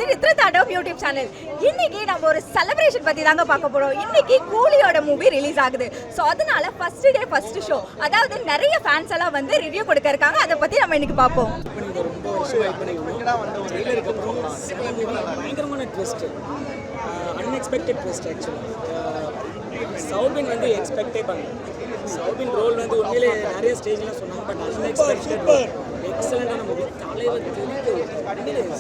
இது ரித்ரதாண்டவம் YouTube channel. இன்னைக்கு நம்ம ஒரு செலிப்ரேஷன் பத்தி தாங்க பார்க்க போறோம். இன்னைக்கு கூலியோட மூவி ரிலீஸ் ஆகுது. ஸோ அதனால ஃபர்ஸ்ட் டே ஃபர்ஸ்ட் ஷோ, அதாவது நிறைய ஃபேன்ஸ் எல்லாம் வந்து ரிவ்யூ கொடுக்க இருக்காங்க. அதை பத்தி நம்ம இன்னைக்கு பார்ப்போம். பயங்கரமான ட்விஸ்ட், அன்எக்ஸ்பெக்டட் ட்விஸ்ட். ஆக்சுவலாக சௌபின் வந்து எக்ஸ்பெக்டே பண்ணல. சௌபின் ரோல் வந்து உண்மையிலே நிறைய ஸ்டேஜ்லாம் சொன்னாங்க, பட் அன்எக்ஸ்பெக்டட் எக்ஸலண்டான மூவி. தலைவர் தெரியுது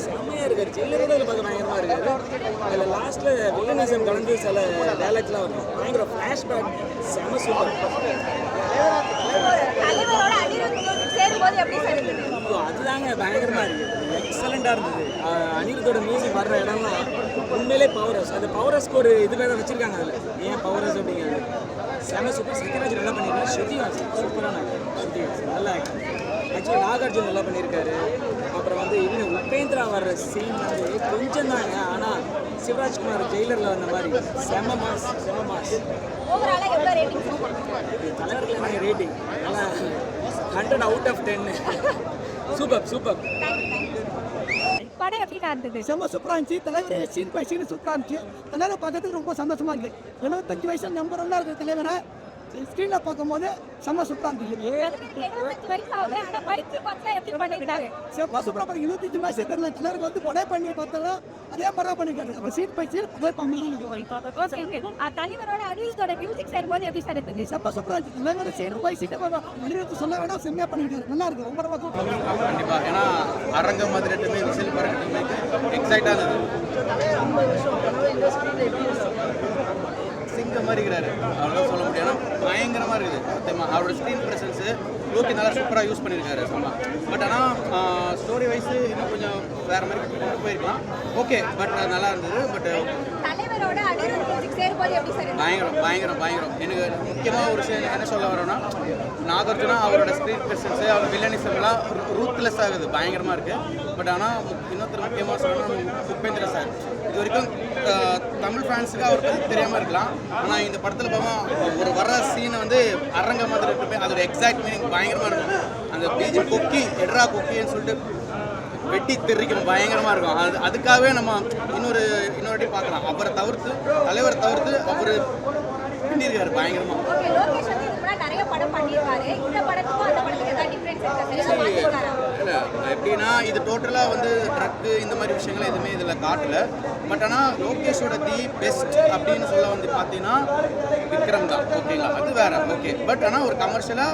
செம்மையாக இருக்காரு. ஜெயிலரோட இதில் பார்க்க பயங்கரமாக இருக்காரு. அதில் லாஸ்ட்டில் வில்லனிசம் கலந்து சில டைலாக்ஸ்லாம் வரும். பயங்கர ஃப்ளாஷ்பேக் செம சூப்பர். அதுதாங்க பயங்கரமாக இருக்குது, எக்ஸலண்டாக இருந்தது. அனிருத்தோட மியூசிக் வர்ற இடம்லாம் உண்மையிலே பவர் ஹவுஸ். அந்த பவர் ஹவுஸ்க்கு ஒரு இது வேறு வச்சுருக்காங்க. அதில் ஏன் பவர் ஹவுஸ் அப்படிங்கிறது செம சூப்பர். சத்யராஜ் நல்லா பண்ணியிருக்காரு. ஸ்ருதிஹாசன் சூப்பரான ஸ்ருதிஹாசன் நல்லா ஆக்சுவலி. நாகார்ஜுன் நல்லா பண்ணியிருக்காரு. அப்புறம் வந்து இன்னும் உபேந்திரா வர்ற சீன் வந்து கொஞ்சம் தாங்க, ஆனால் சிவராஜ்குமார் ஜெயிலரில் வந்த மாதிரி செம மாஸ். தலைவர்கள் ரேட்டிங் நல்லா 100 out of 10. சூப்பர். படம் எப்படி இருந்தது? செம்ம சூப்பராக இருந்துச்சு. தலைவர் சீன் பை சீன் சூப்பராக இருந்துச்சு. தலைவரை பார்க்கறதுக்கு ரொம்ப சந்தோஷமா இருக்கு. 75 வயசு நம்பர் 1 இருக்கிற தலைவரை ஸ்க்ரீனில் பார்க்கும்போது செம்ம சூப்பராக இருந்துச்சு. செம்ம சூப்பராக பாருங்க. 25 வயசு தெரியல சிலருக்கு வந்து கொலை பண்ணி பார்த்தாலும் அதே மாதிரி தான் பண்ணிருக்காரு. அப்புறம் சீன் பை சீன் அதே செம்ம சூப்பராக இருந்துச்சு. தலைவர் சீன் பை சீன் சொல்ல வேண்டாம், செம்மையாக பண்ணிருக்காரு. நல்லா இருக்கு, ரொம்ப ரொம்ப சூப்பர். கண்டிப்பாக. ஏன்னா அரங்கம் மாதிரிட்டுமே விசில் பறக்கட்டுமே எக்ஸைட்டாக இருந்தது. சிங்க மாதிரி இருக்கிறாரு, அவ்வளோதான் சொல்ல முடியும். ஏன்னா பயங்கரமாக இருக்குது. அவரோட ஸ்க்ரீன் ப்ரெசன்ஸு லோக்கி நல்லா சூப்பராக யூஸ் பண்ணியிருக்காரு சும்மா. பட் ஆனால் ஸ்டோரி வைஸு இன்னும் கொஞ்சம் வேறு மாதிரி கொண்டு போயிருக்கலாம். ஓகே, பட் நல்லா இருந்தது. பட் பயங்கரம். எனக்கு முக்கியமாக ஒரு விஷயம் என்ன சொல்ல வரோன்னா, நாகார்ஜுனா அவரோட ஸ்க்ரீன் ப்ரெசன்ஸு அவர் வில்லனிசம்லாம் ரூத்லெஸ் ஆகுது, பயங்கரமாக இருக்குது. பட் ஆனால் இன்னொருத்தர் முக்கியமாக சொல்லணும், உபேந்திரா சார். இது வரைக்கும் தமிழ் ஃபேன்ஸுக்கு அவர் பற்றி தெரியாமல் இருக்கலாம், ஆனால் இந்த படத்தில் பார்த்தா ஒரு வர சீனை வந்து அரங்க மாதிரி இருக்குமே, அதோட எக்ஸாக்ட் மீனிங் பயங்கரமாக இருக்கும். அந்த பீஜி கொக்கி எட்ரா கொக்கின்னு சொல்லிட்டு வெட்டி தெரிவிக்கணும், பயங்கரமாக இருக்கும். அதுக்காகவே நம்ம இன்னொரு வாட்டி பார்க்கலாம். அவரை தவிர்த்து, தலைவரை தவிர்த்து அவர் பின்னிருக்காரு பயங்கரமாக. இல்லை எப்படின்னா, இது டோட்டலாக வந்து ட்ரக்கு இந்த மாதிரி விஷயங்கள் எதுவுமே இதில் காட்டல. பட் ஆனால் லோகேஷோட தி பெஸ்ட் அப்படின்னு சொல்ல வந்து பார்த்தீங்கன்னா விக்ரம் தான். ஓகேங்களா, அது வேற. ஓகே, பட் ஆனால் ஒரு கமர்ஷியலாக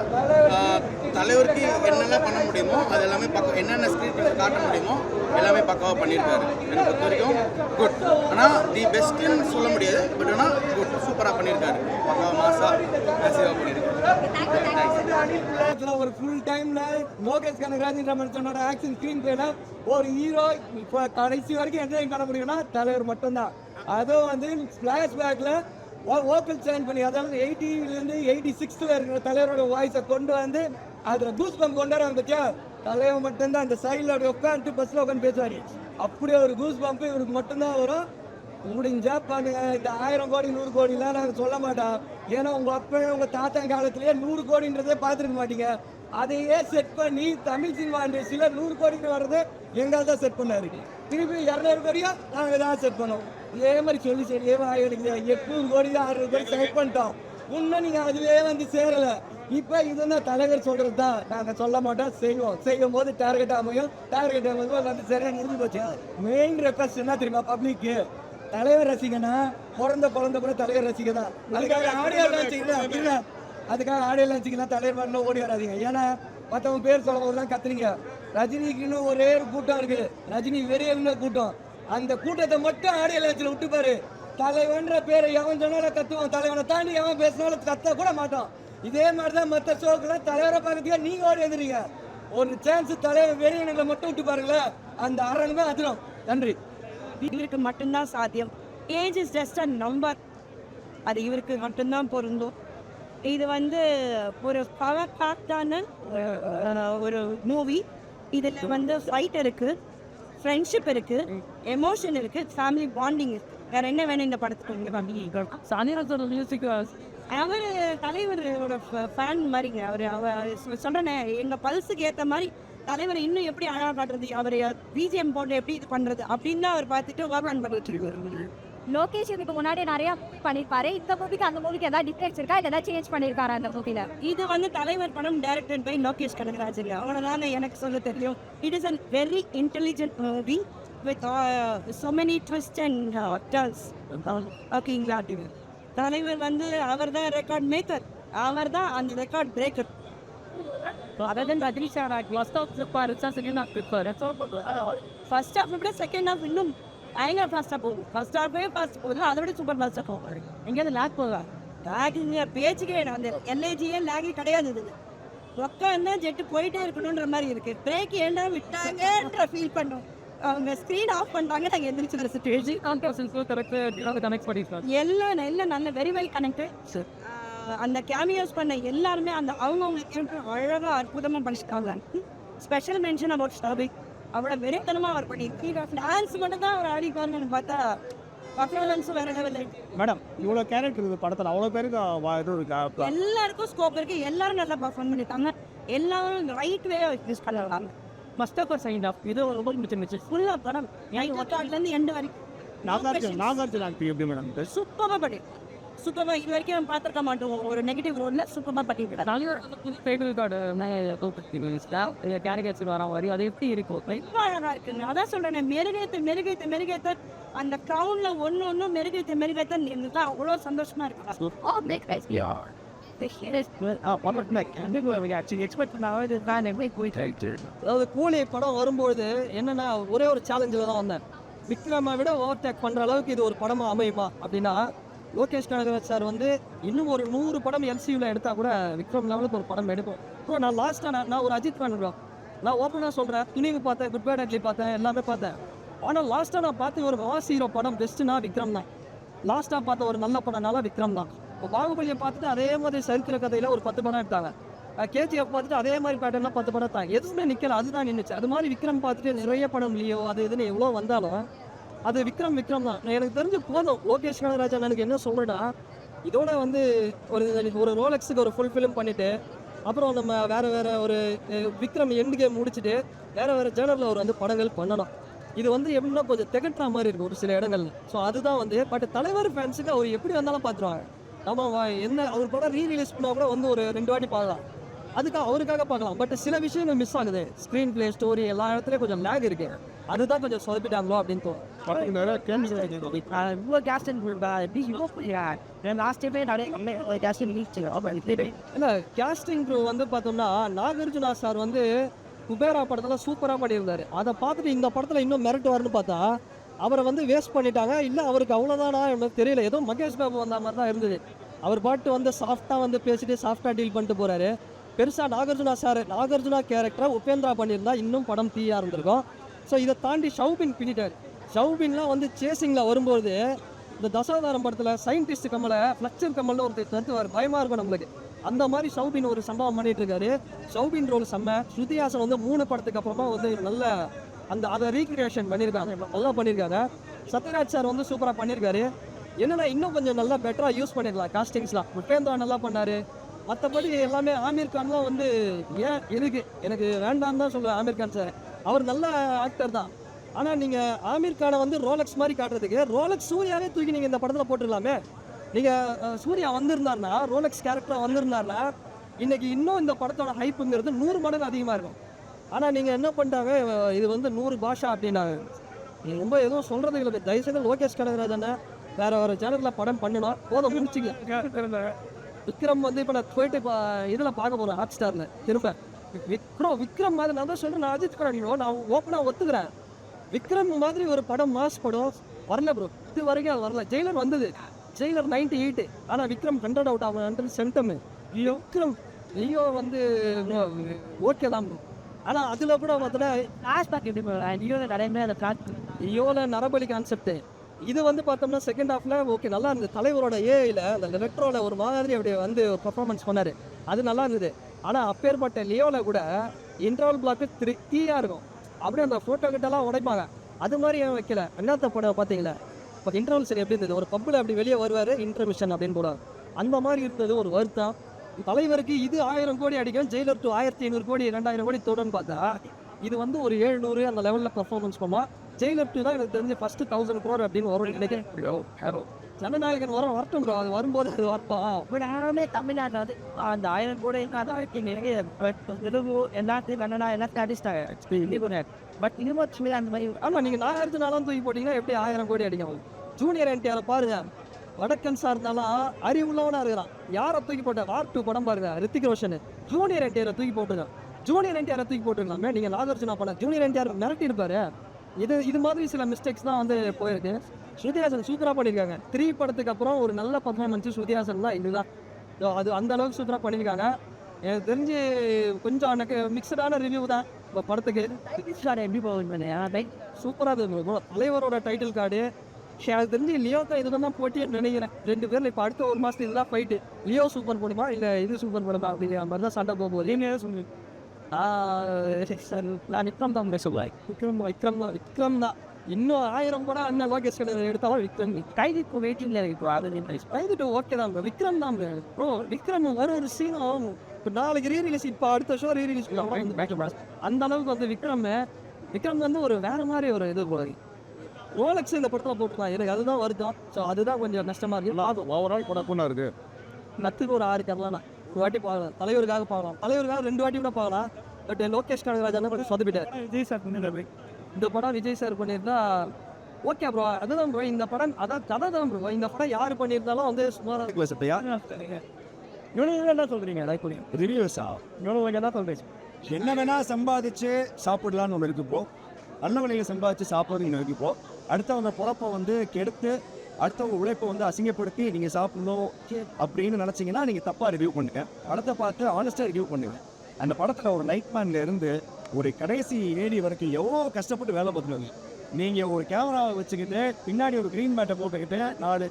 தலைவருக்கு என்னெல்லாம் பண்ண முடியுமோ அது எல்லாமே என்னென்ன ஸ்க்ரீன் காட்ட முடியுமோ எல்லாமே பக்காவாக பண்ணியிருக்காரு. என்னை பொறுத்த வரைக்கும் குட். ஆனால் தி பெஸ்ட்டுன்னு சொல்ல முடியாது, பட் ஆனால் குட், சூப்பராக பண்ணியிருக்காரு. பக்காவாக மாசாக மேசிவாக பண்ணியிருக்காரு. ஒரு ஃபுல் டைம்ல லோகேஷ் கனகராஜன் சொன்னோட ஆக்ஷன் ஸ்கிரீன் பிளேல ஒரு ஹீரோ இப்போ கடைசி வரைக்கும் என்ஜாய் பண்ண முடியும்னா தலைவர் மட்டும்தான். அதுவும் வந்து ஃபிளாஷ்பேக்ல வோக்கல் சேஞ்ச் பண்ணி, அதாவது 80லேருந்து 86ல இருக்கிற தலைவரோட வாய்ஸை கொண்டு வந்து அதில் கூஸ் பம்ப் கொண்டு வராங்க பற்றியா. தலைவர் மட்டும்தான் அந்த சைடில் உட்காந்துட்டு பஸ்ஸில் உட்காந்து பேசுவார். அப்படியே ஒரு கூஸ் பம்ப் இவருக்கு மட்டும்தான் வரும். முடிஞ்சா பண்ணுங்க. இந்த 1000 கோடி 100 கோடிலாம் நாங்கள் சொல்ல மாட்டோம். ஏன்னா உங்கள் அப்பா உங்கள் தாத்தா காலத்திலேயே 100 கோடின்றதே பார்த்துருக்க மாட்டீங்க. அதையே செட் பண்ணி தமிழ் சினிமா இண்டஸ்ட்ரியில் 100 கோடிக்கு வர்றது எங்களால் தான் செட் பண்ணாரு. திருப்பி 200 கோடியோ நாங்கள் தான் செட் பண்ணோம். இதே மாதிரி சொல்லி சரியே ஆகிடுங்க. 800 கோடி 600 கோடி செட் பண்ணிட்டோம். இன்னும் நீங்கள் அதுவே வந்து சேரலை. இப்போ இதுதான் தலைவர் சொல்கிறது தான். நாங்கள் சொல்ல மாட்டோம், செய்யும் போது டார்கெட் அமையும். டார்கெட் அமையும் வந்து சரியாக நிறுத்தி போச்சு. மெயின் ரெக்வஸ்ட் என்ன தெரியுமா, பப்ளிக்கு தலைவர் ரசிகனா பிறந்த கூட தலைவர் ரசிக தான். அதுக்காக ஆடியோ லான்ச்சிங்கன்னா அப்படின்னா அதுக்காக ஆடியோ லான்ச்சிங்கன்னா தலைவர் மாதிரிலாம் ஓடி வராதிங்க. ஏன்னா மற்றவங்க பேர் சொல்லும் போது தான் கத்துறீங்க. ரஜினிக்குன்னு ஒரே ஒரு கூட்டம் இருக்குது, ரஜினி வெறியல்னு கூட்டம். அந்த கூட்டத்தை மட்டும் ஆடியோ லான்ச்சில் விட்டுப்பாரு. தலைவன்ற பேரை எவன் சொன்னாலும் கத்துவோம், தலைவனை தாண்டி எவன் பேசினாலும் கத்த கூட மாட்டோம். இதே மாதிரி தான் மற்ற ஷோக்கெல்லாம் தலைவரை பார்க்கறதுக்கே நீங்கள் ஓடி வந்துடுறீங்க. ஒரு சான்ஸ் தலைவர் வெறியங்களை மட்டும் விட்டு பாருங்களேன், அந்த அரங்கமே அதிரும். நன்றி. இவருக்கு மட்டும்தான் சாத்தியம். Age is just a number, அது இவருக்கு மட்டும்தான் பொருந்தும். இது வந்து ஒரு பவர் பேக்டான ஒரு மூவி. இதில் வந்து ஃபைட் இருக்குது, ஃப்ரெண்ட்ஷிப் இருக்குது, எமோஷன் இருக்குது, ஃபேமிலி பாண்டிங் இருக்குது. வேற என்ன வேணும் இந்த படத்துக்கு? சானியாசோட மியூசிக் அவர் தலைவரோட ஃபேன் மாதிரிங்க. அவர் சொல்கிறேனே, எங்கள் பல்ஸுக்கு ஏற்ற மாதிரி தலைவரை இன்னும் எப்படி அழகா காட்டுறது, அவரை பிஜிஎம் போட்டு எப்படி இது பண்றது அப்படின்னு தான் அவர் பார்த்துட்டு ஒர்க் பண்ணிட்டு இருக்காரு. லோகேஷ் இதுக்கு முன்னாடி நிறைய பண்ணியிருப்பாரு. இந்த மூவிக்கு அந்த மூவிக்கு ஏதாவது டிஃபரன்ஸ் இருக்கா, ஏதாவது சேஞ்ச் பண்ணியிருக்காரா அந்த மூவில? இது வந்து தலைவர் படம் டைரக்டட் பை லோகேஷ் கனகராஜ். அவ்வளோதான் எனக்கு சொல்ல தெரியும். It is an very intelligent movie with so many twists and turns. ஓகேங்களா? தலைவர் வந்து அவர் தான் ரெக்கார்ட் மேக்கர், அவர் தான் அந்த ரெக்கார்ட் பிரேக்கர். அதன் ரஜினி சார் ஃபர்ஸ்ட் ஆஃப் இருப்பார், செகண்ட் ஆஃப் இருப்பார். ஃபர்ஸ்ட் ஹாஃப் விட செகண்ட் ஹாஃப் இன்னும் பயங்கர ஃபாஸ்ட்டாக போகும். ஃபர்ஸ்ட் ஹாஃபே ஃபாஸ்ட் போகுது, அதை விட சூப்பர் ஃபாஸ்ட்டாக போகும். எங்கேயாவது லேக் போவா லேகிங்க பேச்சுக்கே அந்த எல்ஏஜியே லேகி கிடையாது. இது உட்காந்து ஜெட்டு போயிட்டே இருக்கணுன்ற மாதிரி இருக்கு. பிரேக் ஏண்டா விட்டாங்கன்ற ஃபீல் பண்ணும். அவங்க ஸ்க்ரீன் ஆஃப் பண்ணிட்டாங்க, நாங்கள் எந்திரிச்சு சுச்சுவேஷன் கனெக்ட் பண்ணியிருக்காரு. எல்லாம் நல்ல வெரி வெல் கனெக்டட். அந்த கேமியோஸ் பண்ண எல்லாருமே அந்த அவங்கவுங்க அழகாக அற்புதமாக படிச்சுட்டாங்க. ஸ்பெஷல் மென்ஷன் அபவுட் ஸ்டாபிக், அவளை வெறித்தனமாக அவர் பண்ணியிருக்கீங்க. டான்ஸ் மட்டும் தான் அவர் ஆடிப்பாருன்னு பார்த்தா பர்ஃபார்மன்ஸும் வேற லெவல். மேடம் இவ்வளோ கேரக்டர் இருக்குது படத்தில், அவ்வளோ பேருக்கு இது இருக்கா? எல்லாருக்கும் ஸ்கோப் இருக்குது, எல்லாரும் நல்லா பர்ஃபார்ம் பண்ணியிருக்காங்க. எல்லாரும் ரைட் வே யூஸ் பண்ணலாம். ஃபர்ஸ்ட் ஆஃப் செகண்ட் ஆஃப் இது ரொம்ப பிடிச்சிருந்துச்சு. ஃபுல்லாக படம் ஒட்டாட்லேருந்து எண்டு வரைக்கும் நாகார்ஜுனா எப்படி மேடம்? சூப்பராக பண்ணி சூப்பராக இது வரைக்கும் பார்த்துருக்க மாட்டோம். ஒரு நெகட்டிவ் ரோலில் சூப்பராக பண்ணிவிடுறாங்க. கேரக்டர் வர மாதிரி அது எப்படி இருக்கும்? ரொம்ப அழகாக இருக்குங்க. அதான் சொல்கிறேன், மெருகேத்த அந்த க்ரௌண்டில் ஒன்று மெருகேத்த இருந்தால் அவ்வளோ சந்தோஷமாக இருக்கு. அதாவது கூலி படம் வரும்போது என்னன்னா ஒரே ஒரு சேலஞ்சில் தான் வந்தேன். விக்ரமை விட ஓவர்டேக் பண்ணுற அளவுக்கு இது ஒரு படமாக அமையுமா அப்படின்னா, லோகேஷ் கனகராஜ் சார் வந்து இன்னும் ஒரு 100 படம் எல்சியூவில் எடுத்தால் கூட விக்ரம் லெவலுக்கு ஒரு படம் எடுப்போம். ஸோ நான் லாஸ்ட்டாக நான் ஒரு அஜித் ஃபேன் ப்ரோ. நான் ஓப்பனாக சொல்கிறேன், துணிவு பார்த்தேன், குட் பேட் அட்லி பார்த்தேன், எல்லாமே பார்த்தேன். ஆனால் லாஸ்ட்டாக நான் பார்த்து ஒரு மாஸ் ஹீரோ படம் பெஸ்ட்டுனா விக்ரம் தான். லாஸ்ட்டாக பார்த்த ஒரு நல்ல படம்னால விக்ரம் தான். இப்போ பாகுபலியை பார்த்துட்டு அதே மாதிரி சரித்திர கதையில் ஒரு 10 படம் எடுத்தாங்க. கேஜிஎஃப் பார்த்துட்டு அதே மாதிரி பேட்டர்லாம் 10 படம் தான், எதுவுமே நிற்கல, அதுதான் நின்றுச்சு. அது மாதிரி விக்ரம் பார்த்துட்டு நிறைய படம் இல்லையோ அது இதுன்னு எவ்வளோ வந்தாலும் அது விக்ரம் தான். எனக்கு தெரிஞ்சு போதும். லோகேஷ் கனகராஜ் எனக்கு என்ன சொல்கிறேன்னா, இதோட வந்து ஒரு ரோலெக்ஸுக்கு ஒரு ஃபுல் ஃபிலிம் பண்ணிவிட்டு அப்புறம் நம்ம வேறு ஒரு விக்ரம் எண்டு கேம் முடிச்சுட்டு வேறு ஜேர்னலில் ஒரு வந்து படங்கள் பண்ணணும். இது வந்து எப்படின்னா கொஞ்சம் திகட்டுற மாதிரி இருக்கும் ஒரு சில இடங்கள்ல. ஸோ அதுதான் வந்து பட் தலைவர் ஃபேன்ஸுக்கு அவர் எப்படி வந்தாலும் பார்த்துருவாங்க. நம்ம என்ன அவர் படம் ரீரிலீஸ் பண்ணால் கூட வந்து ஒரு 2 வாட்டி பார்க்கலாம், அதுக்காக அவருக்காக பார்க்கலாம். பட் சில விஷயங்கள் மிஸ் ஆகுது. ஸ்க்ரீன் பிளே, ஸ்டோரி எல்லா இடத்துலையும் கொஞ்சம் லேக் இருக்கு. அதுதான் கொஞ்சம் சொதப்பிட்டாங்களோ அப்படின்னு தோணும். இல்லை கேஸ்டிங் க்ரூ வந்து பார்த்தோம்னா, நாகார்ஜுனா சார் வந்து குபேரா படத்தில் சூப்பராக பண்ணியிருந்தார். அதை பார்த்துட்டு இந்த படத்தில் இன்னும் மிரட்டுவார்னு பார்த்தா அவரை வந்து வேஸ்ட் பண்ணிட்டாங்க. இல்லை அவருக்கு அவ்வளோதானா எனக்கு தெரியல, ஏதோ மகேஷ் பாபு வந்த மாதிரி தான் இருந்தது. அவர் பாட்டு வந்து சாஃப்டாக வந்து பேசிட்டு சாஃப்டாக டீல் பண்ணிட்டு போகிறாரு. பெருசாக நாகார்ஜுனா கேரக்டரை உபேந்திரா பண்ணியிருந்தா இன்னும் படம் தீயாக இருந்திருக்கும். ஸோ இதை தாண்டி ஷவுபின் பின்னிட்டார். ஷவுபின்லாம் வந்து சேசிங்கில் வரும்போது இந்த தசாவதாரம் படத்தில் சயின்டிஸ்ட் கமலை ஃப்ளக்சர் கமல்னு ஒருத்தர் தத்துவார், பயமாக இருக்கும் நம்மளுக்கு. அந்த மாதிரி ஷவுபின் ஒரு சம்பவம் பண்ணிட்டு இருக்காரு. ஷவுபின் ரோல் செம்ம. ஸ்ருதிஹாசன் வந்து 3 படத்துக்கு அப்புறமா வந்து நல்ல அதை ரீக்ரியேஷன் பண்ணியிருக்காங்க, நல்லா பண்ணியிருக்காங்க. சத்யராஜ் சார் வந்து சூப்பராக பண்ணியிருக்காரு. என்னென்னா இன்னும் கொஞ்சம் நல்லா பெட்டராக யூஸ் பண்ணிடலாம் காஸ்டிங்ஸ்லாம். உபேந்திரா நல்லா பண்ணார். மற்றபடி எல்லாமே ஆமீர் கான்லாம் வந்து எனக்கு வேண்டான்னு தான் சொல்லுவேன். ஆமீர் கான் சார் அவர் நல்ல ஆக்டர் தான். ஆனால் நீங்கள் ஆமீர் கானை வந்து ரோலெக்ஸ் மாதிரி காட்டுறதுக்கு ரோலெக்ஸ் சூர்யாவே தூக்கி நீங்கள் இந்த படத்தில் போட்டுடலாமே. நீங்கள் சூர்யா வந்திருந்தாருன்னா, ரோலெக்ஸ் கேரக்டராக வந்திருந்தாருன்னா இன்றைக்கி இன்னும் இந்த படத்தோட ஹைப்புங்கிறது 100 மடங்கு அதிகமாக இருக்கும். ஆனால் நீங்கள் என்ன பண்ணிட்டாங்க, இது வந்து 100 பாஷா அப்படின்னாங்க. நீங்கள் ரொம்ப எதுவும் சொல்கிறது இல்லை. தயவுசெய்து லோகேஷ் கனகராஜ் வேறு சேனலில் படம் பண்ணணும், போதும் முடிச்சுங்க. விக்ரம் வந்து இப்போ நான் போயிட்டு இப்போ இதில் பார்க்க போகிறேன் ஹாட் ஸ்டாரில் திரும்ப. விக்ரம் மாதிரி நான் தான் சொல்கிறேன், நான் அஜித் குமார் நான் ஓப்பனாக ஒத்துக்கிறேன். விக்ரம் மாதிரி ஒரு படம் மாஸ் படம் வரல ப்ரோ, இது வரைக்கும் அது வரல. ஜெயிலர் வந்தது, ஜெயிலர் 98. ஆனால் விக்ரம் 100 அவுட் ஆகும் சென்டம். விக்ரம் ஐயோ வந்து ஓகே தான் ப்ரோ. ஆனால் அதில் கூட பார்த்தோன்னா ஐயோவில் நரபலி கான்செப்ட்டு இது வந்து பார்த்தோம்னா செகண்ட் ஹாஃபில் ஓகே நல்லா இருந்தது. தலைவரோட ஏஐயில் அந்த எலக்ட்ரோவில் ஒரு மாதிரி அப்படியே வந்து ஒரு பர்ஃபார்மன்ஸ் பண்ணார், அது நல்லா இருந்தது. ஆனால் அப்பேற்பட்ட லியோவில் கூட இன்டர்வல் பிளாக்கு திருப்தியாக இருக்கும். அப்படியே அந்த ஃபோட்டோ கிட்டலாம் உடைப்பாங்க, அது மாதிரி ஏன் வைக்கல. என்னத்த படம் பார்த்தீங்களா? இப்போ இன்டர்வல் சரி எப்படி இருந்தது, ஒரு பப்பில் அப்படி வெளியே வருவார் இன்டர்மிஷன் அப்படின்னு போடுவார், அந்த மாதிரி இருந்தது. ஒரு வருத்தம் தலைவருக்கு. இது 1000 கோடி அடிக்கும், ஜெயிலர் 1500 கோடி 2000 கோடி தோடுன்னு பார்த்தா இது வந்து ஒரு 700 அந்த லெவலில் பர்ஃபார்மன்ஸ் பண்ணுவான். ஜெயிலர் 2 தான் எனக்கு தெரிஞ்சு ஃபஸ்ட்டு 1000 crore அப்படின்னு வரும் நினைக்கிறேன். ஜனநாயகன் வரட்டும் bro. அது வரும்போது அது வரப்பா. பட் யாருமே தமிழ்நாட்டில் வந்து அந்த 1000 கூட இருக்காது நிறைய தெலுங்கு எல்லாத்தையும் கன்னடா எல்லாம் ஸ்டாட்டிஸ்டாக பட் இது மட்டுமே அந்த மாதிரி ஆமாம், நீங்கள் 4000 நாளும் தூக்கி போட்டிங்கன்னா எப்படி 1000 கோடி அடிக்கும்? ஜூனியர் என்டிஆரை பாருங்க, வடக்கன்ஸாக இருந்தாலும் அறிவுள்ளவனாக இருக்கிறான். யாரை தூக்கி போட்ட வார் 2 படம் பாருங்க, ரித்திக் ரோஷன் ஜூனியர் என்டிஆரை தூக்கி போட்டுருக்கான். ஜூனியர் என்டிஆரை தூக்கி போட்டுருக்கலாமே. நீங்கள் நாகார்ஜுனா படம் ஜூனியர் என்டிஆர் மிரட்டி இருப்பாரு. இது மாதிரி சில மிஸ்டேக்ஸ் தான் வந்து போயிருக்கு. ஸ்ருதிஹாசன் சூப்பராக பண்ணியிருக்காங்க. 3 படத்துக்கு அப்புறம் ஒரு நல்ல பர்ஃபார்மன்ஸு ஸ்ருதிஹாசன் தான் இதுதான். அது அந்த அளவுக்கு சூப்பராக பண்ணியிருக்காங்க. எனக்கு தெரிஞ்சு கொஞ்சம் எனக்கு மிக்சடான ரிவ்யூ தான் இப்போ படத்துக்கு. எப்படி போகுது சூப்பராக இருக்கும். தலைவரோட டைட்டில் கார்டு எனக்கு தெரிஞ்சு லியோ தான் இதுதான் போட்டின்னு நினைக்கிறேன். 2 பேரில் இப்போ அடுத்த 1 மாதத்துக்கு இதுதான் ஃபைட்டு. லியோ சூப்பர் படமா இல்லை இது சூப்பர் படமா அப்படிங்கிற மாதிரி தான் சண்டை போகும்போது நீங்கள் சொல்லி சார் நான் விக்ரம் தான் பேசுவேன். விக்ரம் தான் இன்னும் 1000 படம் அண்ணன் லோகேஷ் எடுத்தாலும் விக்ரம். கைதிக்கு வெயிட்டிங்கில் இருக்கும் அது கைதிட்டு ஓகே தான் விக்ரம் தான் ப்ரோ. விக்ரம் வர ஒரு சீனும் இப்போ நாளைக்கு ரீரிலீஸ், இப்போ அடுத்த ஷோ ரீரிலீஸ் அந்த அளவுக்கு வந்து விக்ரம் வந்து ஒரு வேற மாதிரி ஒரு இது போய் ரோலக்ஸ் இந்த படத்தில் போட்டுக்கலாம். எனக்கு அதுதான் வருதம். ஸோ அதுதான் கொஞ்சம் நஷ்டமாக இருக்குது. ஓவரால் படம் பொண்ணா இருக்கு. நத்துக்கு ஒரு 6 கரலாம் ஒரு வாட்டி பார்க்கலாம். தலைவருக்காக பார்க்கலாம். தலைவருக்காக 2 வாட்டி கூட பார்க்கலாம். பட் லோகேஷ் கனகராஜ் கொஞ்சம் சொதப்பிட்டார். விஜய் சார் பண்ணிடுறது இந்த படம் விஜய் சார் பண்ணியிருந்தா ஓகே ப்ரோ. அதுதான் ப்ரோ இந்த படம் அதான் கதை தான் ப்ரோ. இந்த படம் யார் பண்ணியிருந்தாலும் வந்து சுமாராக இவனுங்க என்ன சொல்கிறீங்க ரிவ்யூஸா இவனுங்க என்ன சொல்கிறீங்க? என்ன வேணா சம்பாதிச்சு சாப்பிடலான்னு ஒன்று இருக்கு ப்ரோ. நல்ல வழியில் சம்பாதிச்சு சாப்பிட்றது இருக்கு ப்ரோ. அடுத்தவங்க பொழப்பை வந்து கெடுத்து அடுத்தவங்க உழைப்பை வந்து அசிங்கப்படுத்தி நீங்கள் சாப்பிடணும் அப்படின்னு நினச்சிங்கன்னா நீங்கள் தப்பாக ரிவ்யூ பண்ணுங்க. படத்தை பார்த்து ஆனஸ்ட்டாக ரிவ்யூ பண்ணுங்க. அந்த படத்தில் ஒரு லைட் மேன்ல இருந்து ஒரு கடைசி ஏடி வரைக்கும் எவ்வளோ கஷ்டப்பட்டு வேலை பார்த்துருவாங்க. நீங்கள் ஒரு கேமராவை வச்சுக்கிட்டு பின்னாடி ஒரு க்ரீன் மேட்டை போட்டுக்கிட்டு 4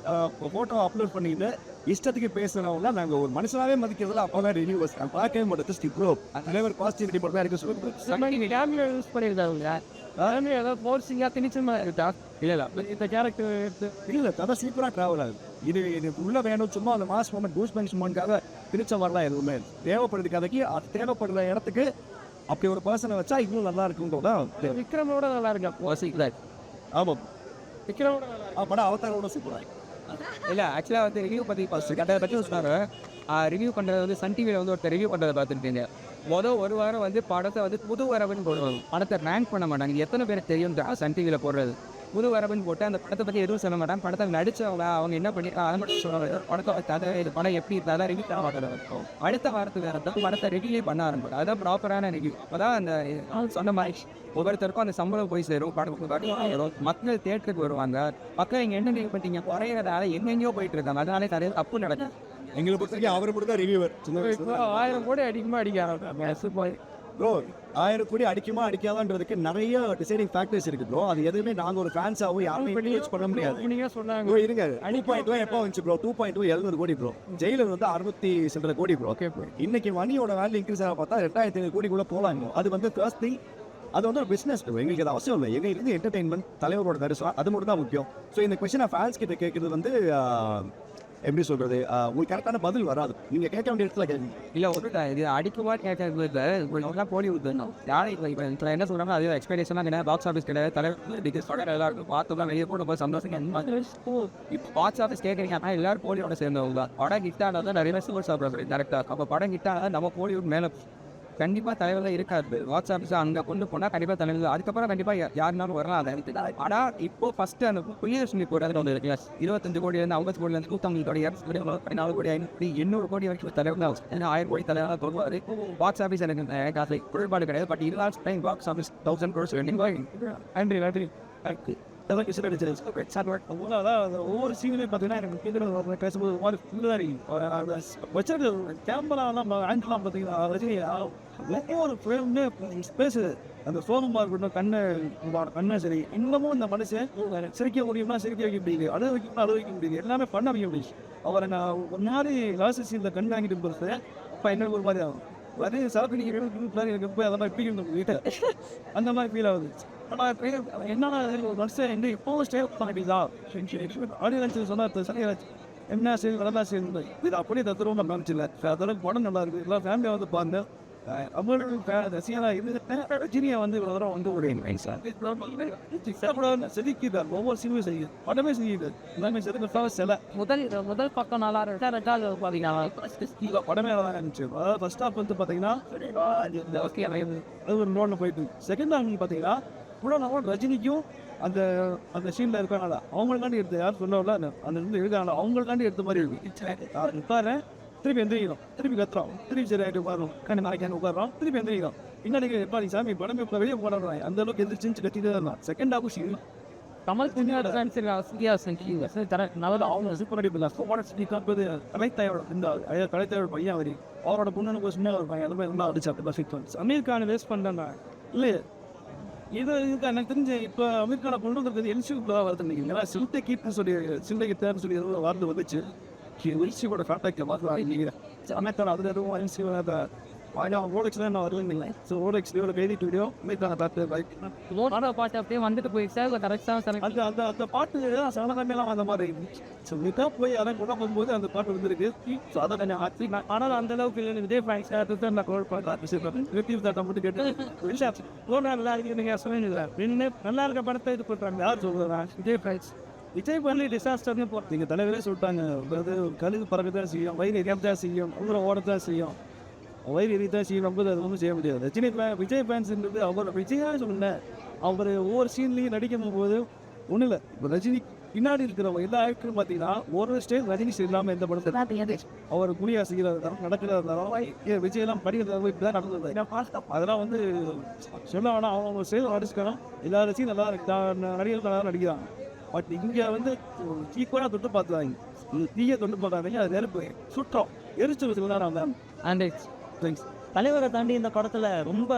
ஃபோட்டோ அப்லோட் பண்ணிக்கிட்டு இஷ்டத்துக்கு பேசுகிறவங்க நாங்கள் ஒரு மனுஷனாகவே மதிக்கிறதுல அப்போ தான் ரிவ்யூவர்ஸ் பார்க்கவே மாட்டேன். ஸ்டிப்ரோ தலைவர் பாசிட்டிவிட்டி மட்டும் தான் இருக்க சொல்லுங்கள். கேமரா யூஸ் பண்ணியிருந்தாங்க அதாவது ஏதாவது ஃபோர்ஸிங்காக திணிச்சமாக இருக்கா? இல்லை இந்த கேரக்டர் இல்லை கதை சூப்பராக ட்ராவல் ஆகுது. இது உள்ள வேணும் சும்மா அந்த மாஸ் மூமெண்ட் பூஸ்ட் பென்ஸ் மூமெண்ட்காக பிரிச்ச வரலாம் எதுவுமே தேவைப்படுது கதைக்கு. அது தேவைப்படுற இடத்துக்கு அப்படி ஒரு பர்சனை வச்சா இன்னும் நல்லா இருக்குன்றதான். விக்ரமோட நல்லா இருக்கா வாசிக்கிறார்? ஆமாம், விக்ரமோட படம் அவதாரோட சூப்பராக. இல்லை ஆக்சுவலாக வந்து ரிவ்யூ பற்றி ஃபஸ்ட்டு கதை பற்றி சொன்னாங்க. ரிவ்யூ பண்ணுறது வந்து சன் டிவியில் வந்து ஒருத்தர் ரிவ்யூ பண்ணுறதை பார்த்துருக்கீங்க. ஒரு வாரம் வந்து படத்தை வந்து புது வரவுன்னு போடுவாங்க. படத்தை ரேங்க் பண்ண மாட்டாங்க. எத்தனை பேர் தெரியும் சன் டிவியில் போடுறது புது வரவுன்னு போட்டு அந்த படத்தை பற்றி எதுவும் சொல்ல மாட்டாங்க. படத்தை நடித்தவங்க அவங்க என்ன பண்ணி அதை மட்டும் சொல்லுவாங்க. படத்தை கதை இது படம் எப்படி இருந்தால் தான் ரிவ்யூ தர மாட்டாங்க. அடுத்த வாரத்துக்கு வேறு தான் படத்தை ரிவ்யூ பண்ண ஆரம்பிக்கும். அதுதான் ப்ராப்பரான ரிவ்யூ. அப்போ தான் அந்த சொன்ன மாதிரி ஒவ்வொருத்தருக்கும் அந்த சம்பளம் போய் சேரும். படம் மக்கள் தேட்டருக்கு வருவாங்க. மக்கள் இங்கே என்ன ரிவ்யூ பண்ணிட்டீங்க குறையிறதால எங்கெங்கேயோ போயிட்டு இருக்காங்க. அதனாலே நிறைய தப்பு நடக்குது. எங்களை பொறுத்த வரைக்கும் அவர் மட்டும் தான் ரிவ்யூவர். 1000 கோடி அதிகமாக அடிக்க ஆரம்பிச்சாங்க ப்ரோ. 1000 கோடி அடிக்குமா அடிக்காதான்றதுக்கு நிறைய டிசைடிங் ஃபேக்டர்ஸ் இருக்கு ப்ரோ. அது எதுவுமே நாங்கள் ஒரு ஃபேன்ஸாகவும் யாருமே யூஸ் பண்ண முடியாது. நீங்கள் சொன்னாங்க ப்ரோ இருங்க 2.2 எப்போ வந்துச்சு ப்ரோ? 2.2 700 கோடி ப்ரோ. ஜெயிலர் வந்து 60 சில்லற கோடி ப்ரோ. இன்னைக்கு மணியோட வேல்யூ இன்க்ரீஸ் ஆக பார்த்தா 2500 கோடிக்குள்ளே போகலாங்க. அது வந்து ஃபர்ஸ்ட் திங். அது வந்து ஒரு பிஸ்னஸ். எங்களுக்கு அது அவசியம் இல்லை. எங்களுக்கு இருந்து என்டர்டெயின்மெண்ட் தலைவரோட தரிசனம் அது மட்டும் தான் முக்கியம். ஸோ இந்த கொஸ்டினை ஃபேன்ஸ் கிட்ட கேட்குறது வந்து எப்படி சொல்கிறது, உங்களுக்கு கரெக்டான பதில் வராது. நீங்கள் கேட்க வேண்டிய இடத்துல கேட்குங்க. இல்லை ஒரு இது அடிக்குமா கேட்கறது போலி ஊற்றணும். யாரும் இப்போ என்ன சொல்கிறாங்க அதே எக்ஸ்பெக்டேஷன்லாம் கிடையாது. பாக்ஸ் ஆஃபீஸ் கிடையாது. தலைவர் எல்லாருக்கும் பார்த்தோம்னா வெளியே போன போது சந்தோஷம். இப்போ பாக்ஸ் ஆஃபீஸ் கேட்குறீங்கன்னா எல்லாரும் போலியோட சேர்ந்தவங்க தான். படம் கிட்டானா தான் நிறைய சூப்பர் சாப்பிட்றது டேரக்டாக. அப்போ படம் கிட்டானா நம்ம போலிவுட் மேலே கண்டிப்பாக தலைவர்கள் இருக்காது. வாட்ஸ் ஆஃபீஸ் அங்கே கொண்டு போனால் கண்டிப்பாக தலைவர். அதுக்கப்புறம் கண்டிப்பாக யாருனாலும் வரலாம். அதை ஆனால் இப்போ ஃபஸ்ட்டு அந்த பிரியதர்ஷினி போடுறது ஒன்று இருக்குல்ல, 25 கோடியிலேருந்து 50 கோடியிலேருந்து 150 கோடி 14 கோடி 500 800 கோடி வரைக்கும் தலைவர் தான். 1000 கோடி தலைவராக போடுவார். பாக்ஸ் ஆஃபீஸ் எனக்கு காசு குறைபாடு கிடையாது. பட் இருந்தாலும் டைம் பாக்ஸ் ஆஃபீஸ் 1000 crores நன்றி நன்றி. ஒவ்வொரு சீன்லையும் பார்த்தீங்கன்னா எனக்கு பேசும்போது ஒரு ஃபுல்லாக வச்சிருக்க கேமராலாம் ஆங்கிலாம் பார்த்தீங்கன்னா ஒவ்வொரு ஃப்ரேம்னு பேசுது. அந்த சோகமாக இருக்கட்டும் கண்ணை சரி இன்னமும் இந்த மனுஷன் சிரிக்க முடியும்னா சிரிக்க வைக்க முடியுது, அழுக வைக்கணும்னா அழுக வைக்க முடியுது, எல்லாமே பண்ண வைக்க முடியுது. அவரை நான் ஒரு மாதிரி லாஸ்ட் சீனில் கண் வாங்கிட்டு போகிறது அப்போ என்ன ஒரு மாதிரி ஆகும். அதே சரக்கு நீங்கள் எனக்கு போய் அதை மாதிரி பிடிக்கணும் வீட்டை அந்த மாதிரி ஃபீல் ஆகுது. ஆனால் என்னன்னா ஒரு வருஷம் வந்து எப்போவும் ஸ்டே பண்ணிட்டீங்களா ஆடியன்ஸ் சொன்னால் சரியாக என்ன சரி நல்லா சரி இது அப்படியே தத்துருவோம் நான் காமிச்சில்ல. அதோட படம் நல்லா இருக்குது. எல்லாம் ஃபேமிலியாக வந்து பாருங்க ரசிகனாக இருந்துட்டேன். ரஜினியை வந்து இவ்வளோ தூரம் வந்து ஒரு செதுக்கிட்டார். ஒவ்வொரு சினிமா செய்யுது, படமே செய்யுது. எல்லாமே செதுக்கிட்டா சில முதல் பக்கம் நல்லா இருக்கு, ரெண்டாவது பார்த்தீங்கன்னா படமே நல்லா இருந்துச்சு. அதாவது ஃபர்ஸ்ட் ஹாஃப் வந்து பார்த்தீங்கன்னா அது ஒரு நோட்டில் போயிட்டு செகண்ட் ஹாஃப் பார்த்தீங்கன்னா இவ்வளோ ரஜினிக்கும் அந்த அந்த சீனில் இருக்காங்களா அவங்களுக்காண்டி எடுத்து யார் சொன்னோம்ல அந்த இருந்து இருக்காங்களா அவங்களுக்காண்டி எடுத்த மாதிரி இருக்கு. உட்காரேன், திருப்பி எந்திரிக்கிறோம், திருப்பி கத்துறோம், திருப்பி சரி ஆகிட்டு உட்காரோம், கண்ணு நாளைக்கு உட்காரோம், திருப்பி எந்திரிக்கிறோம். பின்னாடி எப்பா நீ சாமி படமே இப்போ வெளியே போடுறாங்க அந்த அளவுக்கு எந்திரிச்சு கட்டிட்டு தான் இருந்தான். செகண்ட் ஹாஃப் சீன் கமல் புண்ணியோட அவங்க சூப்பர் நடிப்பு கலைத்தாயோட இந்த கலைத்தாயோட பையன் அவரு அவரோட பொண்ணு சின்ன ஒரு பையன் அந்த மாதிரி நல்லா அடிச்சு அமீர் கான் வேஸ்ட் பண்ணுறாங்க இல்லையே. இது எனக்கு தெரிஞ்ச இப்போ அமீர் கானை கொண்டு வந்திருக்கிறது எல்சிக்குள்ளே வருது. ஏன்னா சில்டை கீட்னு சொல்லி சில்டை கீட்டான்னு சொல்லி எதுவும் வார்த்தை வந்துச்சு. எல்சியோட கான்டாக்டில் பார்த்து அமீர் கான் அதில் எதுவும் எல்சியோட ரோலெக்ஸ் தான் நான் வருவேன். ஸோ ரோலெக்ஸ்லையோட கைதிட்டு வீடியோ அமீர் கானை பார்த்து பைக் பாட்டு அப்படியே வந்துட்டு போயிடுச்சு. அந்த அந்த அந்த பாட்டு சலனமெல்லாம் அந்த மாதிரி இருந்துச்சு. ஸோ இதான் போய் அதை கொண்டு போகும்போது அந்த பாட்டு வந்துருக்கு. ஸோ அதை கொஞ்சம் ஆச்சு. ஆனால் அந்த அளவுக்கு விஜய் ஃபேன்ஸ் நான் கோல்பாட்டை மட்டும் கேட்டு நல்லா இருக்கு நீங்கள் சொன்னீங்க. நல்லா இருக்க படத்தை இது பண்ணுறாங்க. யார் சொல்கிறா? விஜய் ஃபேன்ஸ். விஜய் பண்ணி டிசாஸ்டர்னு போகிறோம். நீங்கள் தலைவரே சொல்லிட்டாங்க. கழுகு பறக்க தான் செய்யும், வயிறு எரியாம தான் செய்யும், உங்களை ஓட தான் செய்யும், வயிறு எரி தான் செய்யும். நம்ம அது ஒன்றும் செய்ய முடியாது. ரஜினி விஜய் ஃபேன்ஸ்ன்றது அவர் விஜயா சொல்லல. அவர் ஒவ்வொரு சீன்லையும் நடிக்கும் போது ஒன்றும் இல்லை. இப்போ ரஜினி பின்னாடி இருக்கிறவங்க எல்லா ஆக்டரும் பார்த்தீங்கன்னா ஒரு ஸ்டேஜ் ரஜினி இல்லாமல் எந்த படத்தை அவர் குழியா செய்கிறதா இருந்தாலும் நடக்கிறதா இருந்தாலும் விஜயெல்லாம் படிக்கிறதா இப்படி தான் நடந்தது. அதெல்லாம் வந்து சொல்ல வேணாம். அவங்க ஸ்டேஜ் நடிச்சுக்கணும். எல்லா ரசியும் நல்லா நடிகர்கள் நல்லா நடிக்கிறாங்க. பட் இங்கே வந்து ஈக்குவலாக தொட்டு பார்த்துவாங்க. தீய தொட்டு பார்த்தாங்க. அது நெருப்பு சுற்றம் எரிச்சு வச்சுருந்தா நான் தலைவரை தாண்டி இந்த படத்தில் ரொம்ப